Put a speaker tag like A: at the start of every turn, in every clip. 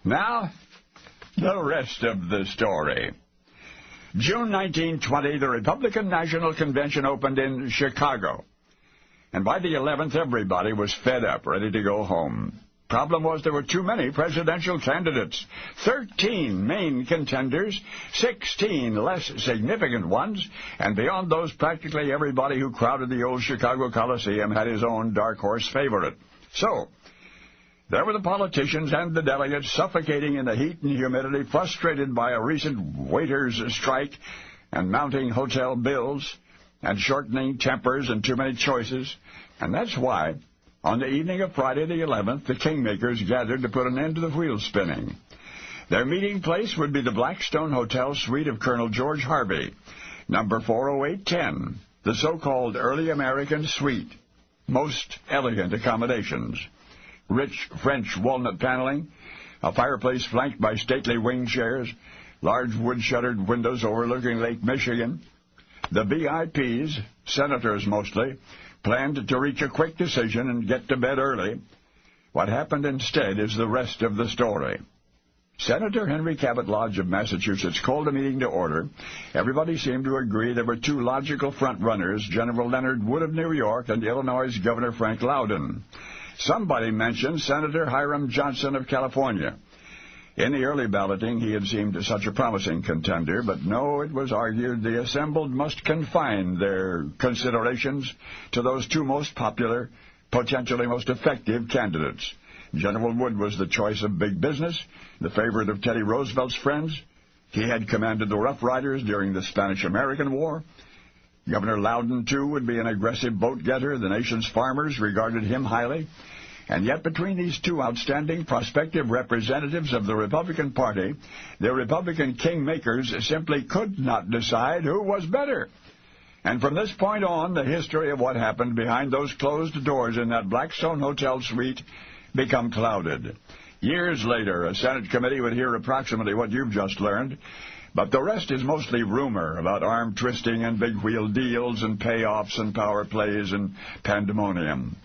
A: Now, the rest of the story. June 1920, the Republican National Convention opened in Chicago. And by the 11th, everybody was fed up, ready to go home. Problem was there were too many presidential candidates. 13 main contenders, 16 less significant ones, and beyond those, practically everybody who crowded the old Chicago Coliseum had his own dark horse favorite. So, there were the politicians and the delegates suffocating in the heat and humidity, frustrated by a recent waiters' strike and mounting hotel bills and shortening tempers and too many choices. And that's why, on the evening of Friday the 11th, the kingmakers gathered to put an end to the wheel spinning. Their meeting place would be the Blackstone Hotel suite of Colonel George Harvey, number 40810, the so-called early American suite. Most elegant accommodations. Rich French walnut paneling, a fireplace flanked by stately wing chairs, large wood-shuttered windows overlooking Lake Michigan. The VIPs, senators mostly, planned to reach a quick decision and get to bed early. What happened instead is the rest of the story. Senator Henry Cabot Lodge of Massachusetts called a meeting to order. Everybody seemed to agree there were two logical front-runners, General Leonard Wood of New York and Illinois' Governor Frank Loudon. Somebody mentioned Senator Hiram Johnson of California. In the early balloting, he had seemed such a promising contender, but no, it was argued the assembled must confine their considerations to those two most popular, potentially most effective candidates. General Wood was the choice of big business, the favorite of Teddy Roosevelt's friends. He had commanded the Rough Riders during the Spanish-American War. Governor Loudon, too, would be an aggressive vote-getter. The nation's farmers regarded him highly. And yet between these two outstanding prospective representatives of the Republican Party, the Republican kingmakers simply could not decide who was better. And from this point on, the history of what happened behind those closed doors in that Blackstone Hotel suite become clouded. Years later, a Senate committee would hear approximately what you've just learned, but the rest is mostly rumor about arm twisting and big wheel deals and payoffs and power plays and pandemonium.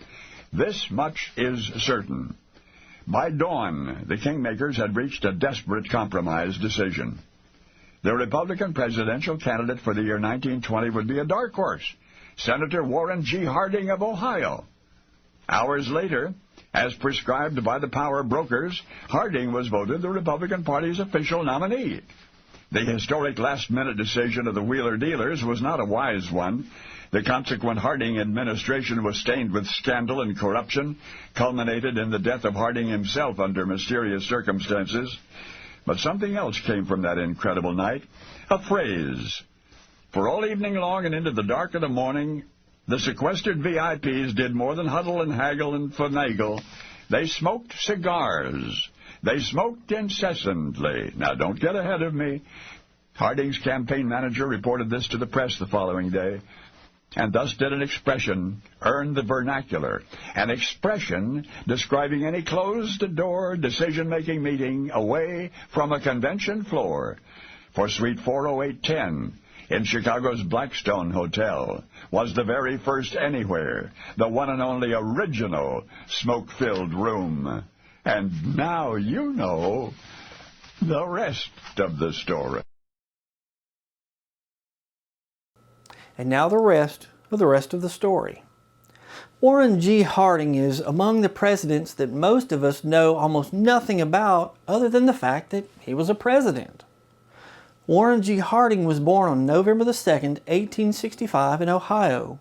A: This much is certain. By dawn, the kingmakers had reached a desperate compromise decision. The Republican presidential candidate for the year 1920 would be a dark horse, Senator Warren G. Harding of Ohio. Hours later, as prescribed by the power brokers, Harding was voted the Republican Party's official nominee. The historic last-minute decision of the Wheeler dealers was not a wise one. The consequent Harding administration was stained with scandal and corruption, culminated in the death of Harding himself under mysterious circumstances. But something else came from that incredible night, a phrase. For all evening long and into the dark of the morning, the sequestered VIPs did more than huddle and haggle and finagle. They smoked cigars. They smoked incessantly. Now, don't get ahead of me. Harding's campaign manager reported this to the press the following day, and thus did an expression earn the vernacular, an expression describing any closed-door decision-making meeting away from a convention floor. For Suite 40810 in Chicago's Blackstone Hotel was the very first anywhere, the one and only original smoke-filled room. And now you know the rest of the story.
B: And now the rest of the story. Warren G. Harding is among the presidents that most of us know almost nothing about other than the fact that he was a president. Warren G. Harding was born on November the 2nd, 1865 in Ohio.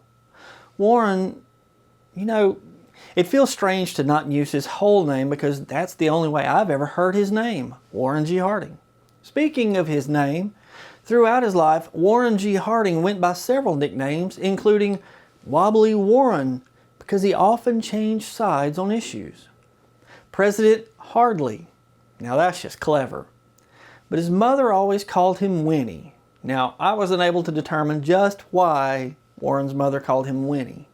B: Warren, it feels strange to not use his whole name because that's the only way I've ever heard his name, Warren G. Harding. Speaking of his name, throughout his life, Warren G. Harding went by several nicknames, including Wobbly Warren, because he often changed sides on issues. President Hardly. Now that's just clever. But his mother always called him Winnie. Now, I wasn't able to determine just why Warren's mother called him Winnie.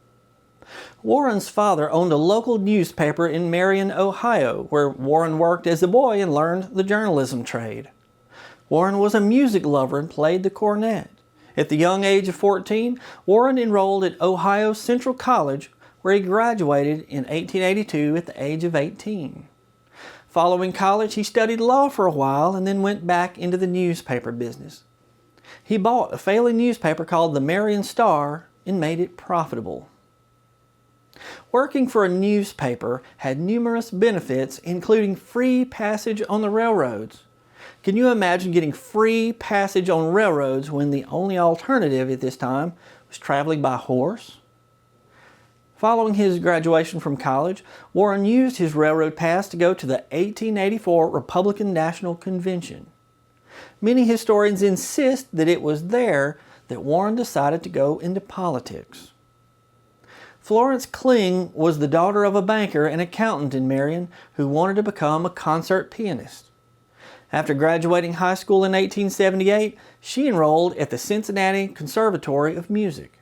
B: Warren's father owned a local newspaper in Marion, Ohio, where Warren worked as a boy and learned the journalism trade. Warren was a music lover and played the cornet. At the young age of 14, Warren enrolled at Ohio Central College, where he graduated in 1882 at the age of 18. Following college, he studied law for a while and then went back into the newspaper business. He bought a failing newspaper called the Marion Star and made it profitable. Working for a newspaper had numerous benefits, including free passage on the railroads. Can you imagine getting free passage on railroads when the only alternative at this time was traveling by horse? Following his graduation from college, Warren used his railroad pass to go to the 1884 Republican National Convention. Many historians insist that it was there that Warren decided to go into politics. Florence Kling was the daughter of a banker and accountant in Marion who wanted to become a concert pianist. After graduating high school in 1878, she enrolled at the Cincinnati Conservatory of Music.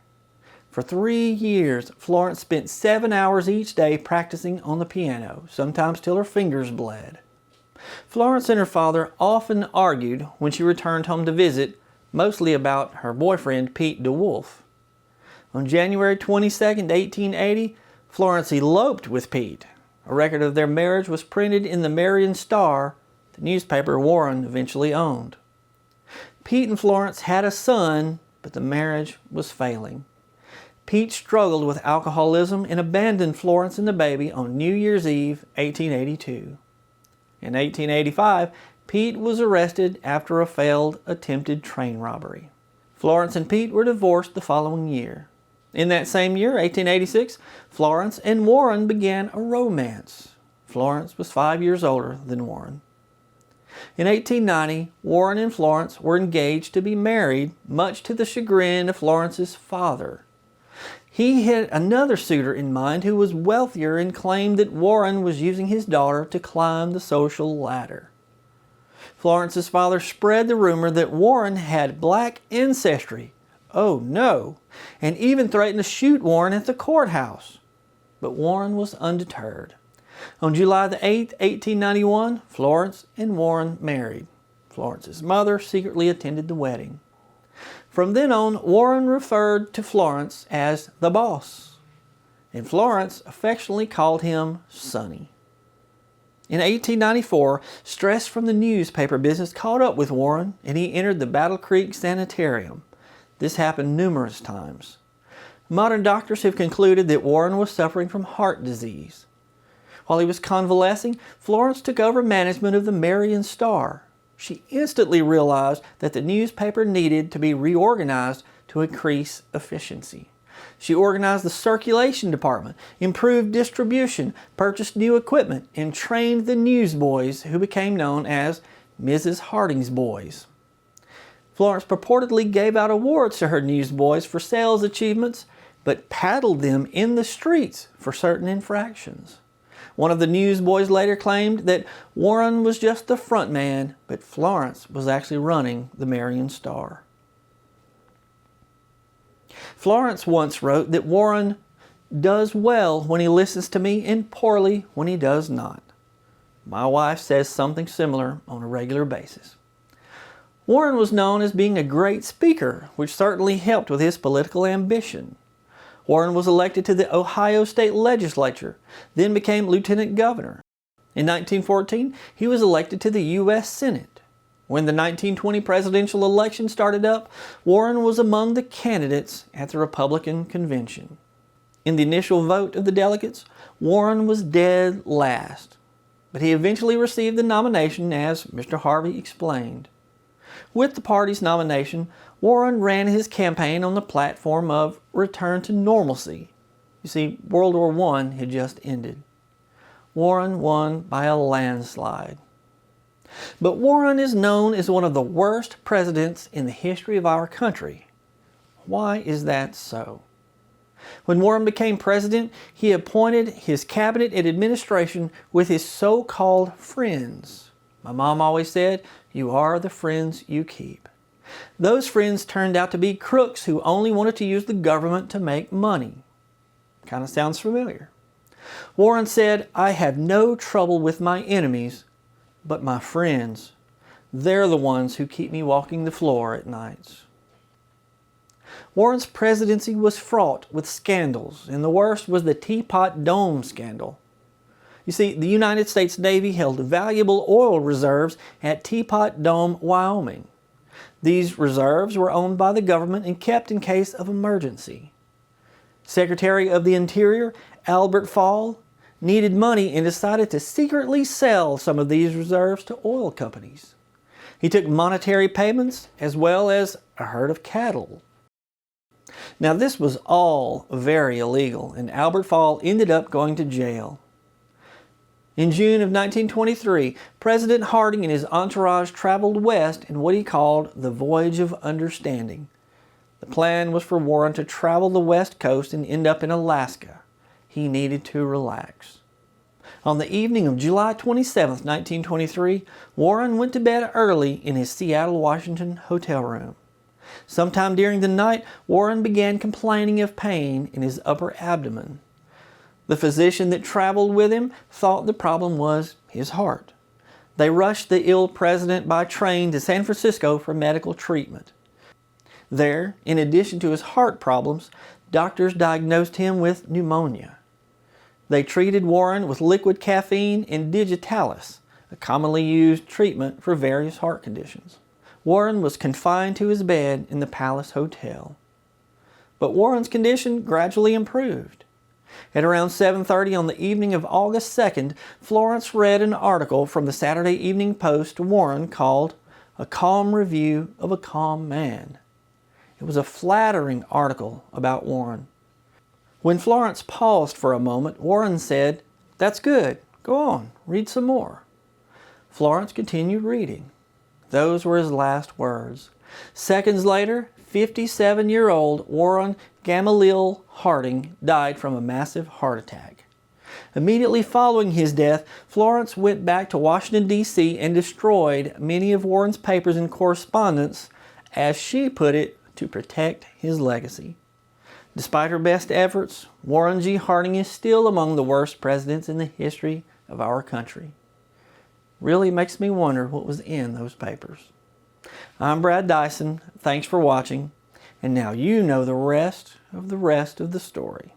B: For 3 years, Florence spent 7 hours each day practicing on the piano, sometimes till her fingers bled. Florence and her father often argued when she returned home to visit, mostly about her boyfriend Pete DeWolf. On January 22, 1880, Florence eloped with Pete. A record of their marriage was printed in the Marion Star, the newspaper Warren eventually owned. Pete and Florence had a son, but the marriage was failing. Pete struggled with alcoholism and abandoned Florence and the baby on New Year's Eve, 1882. In 1885, Pete was arrested after a failed attempted train robbery. Florence and Pete were divorced the following year. In that same year, 1886, Florence and Warren began a romance. Florence was 5 years older than Warren. In 1890, Warren and Florence were engaged to be married, much to the chagrin of Florence's father. He had another suitor in mind who was wealthier and claimed that Warren was using his daughter to climb the social ladder. Florence's father spread the rumor that Warren had black ancestry. Oh no! And even threatened to shoot Warren at the courthouse. But Warren was undeterred. On July the 8th, 1891, Florence and Warren married. Florence's mother secretly attended the wedding. From then on, Warren referred to Florence as the boss, and Florence affectionately called him Sonny. In 1894, stress from the newspaper business caught up with Warren, and he entered the Battle Creek Sanitarium. This happened numerous times. Modern doctors have concluded that Warren was suffering from heart disease. While he was convalescing, Florence took over management of the Marion Star. She instantly realized that the newspaper needed to be reorganized to increase efficiency. She organized the circulation department, improved distribution, purchased new equipment, and trained the newsboys who became known as Mrs. Harding's Boys. Florence purportedly gave out awards to her newsboys for sales achievements, but paddled them in the streets for certain infractions. One of the newsboys later claimed that Warren was just the front man, but Florence was actually running the Marion Star. Florence once wrote that Warren does well when he listens to me and poorly when he does not. My wife says something similar on a regular basis. Warren was known as being a great speaker, which certainly helped with his political ambition. Warren was elected to the Ohio State Legislature, then became Lieutenant Governor. In 1914, he was elected to the U.S. Senate. When the 1920 presidential election started up, Warren was among the candidates at the Republican convention. In the initial vote of the delegates, Warren was dead last, but he eventually received the nomination, as Mr. Harvey explained. With the party's nomination, Warren ran his campaign on the platform of return to normalcy. You see, World War I had just ended. Warren won by a landslide. But Warren is known as one of the worst presidents in the history of our country. Why is that so? When Warren became president, he appointed his cabinet and administration with his so-called friends. My mom always said, "You are the friends you keep." Those friends turned out to be crooks who only wanted to use the government to make money. Kind of sounds familiar. Warren said, "I have no trouble with my enemies, but my friends, they're the ones who keep me walking the floor at nights." Warren's presidency was fraught with scandals, and the worst was the Teapot Dome scandal. You You see, the United States Navy held valuable oil reserves at Teapot Dome, Wyoming. These reserves were owned by the government and kept in case of emergency. Secretary of the Interior, Albert Fall, needed money and decided to secretly sell some of these reserves to oil companies. He took monetary payments as well as a herd of cattle. Now this was all very illegal, and Albert Fall ended up going to jail. In June of 1923, President Harding and his entourage traveled west in what he called the Voyage of Understanding. The plan was for Warren to travel the west coast and end up in Alaska. He needed to relax. On the evening of July 27, 1923, Warren went to bed early in his Seattle, Washington hotel room. Sometime during the night, Warren began complaining of pain in his upper abdomen. The physician that traveled with him thought the problem was his heart. They rushed the ill president by train to San Francisco for medical treatment. There, in addition to his heart problems, doctors diagnosed him with pneumonia. They treated Warren with liquid caffeine and digitalis, a commonly used treatment for various heart conditions. Warren was confined to his bed in the Palace Hotel. But Warren's condition gradually improved. At around 7:30 on the evening of August 2nd, Florence read an article from the Saturday Evening Post to Warren called "A Calm Review of a Calm Man." It was a flattering article about Warren. When Florence paused for a moment, Warren said, "That's good. Go on, read some more." Florence continued reading. Those were his last words. Seconds later, 57-year-old Warren Gamaliel Harding died from a massive heart attack. Immediately following his death, Florence went back to Washington, D.C. and destroyed many of Warren's papers and correspondence, as she put it, to protect his legacy. Despite her best efforts, Warren G. Harding is still among the worst presidents in the history of our country. Really makes me wonder what was in those papers. I'm Brad Dison. Thanks for watching. And now you know the rest of the story.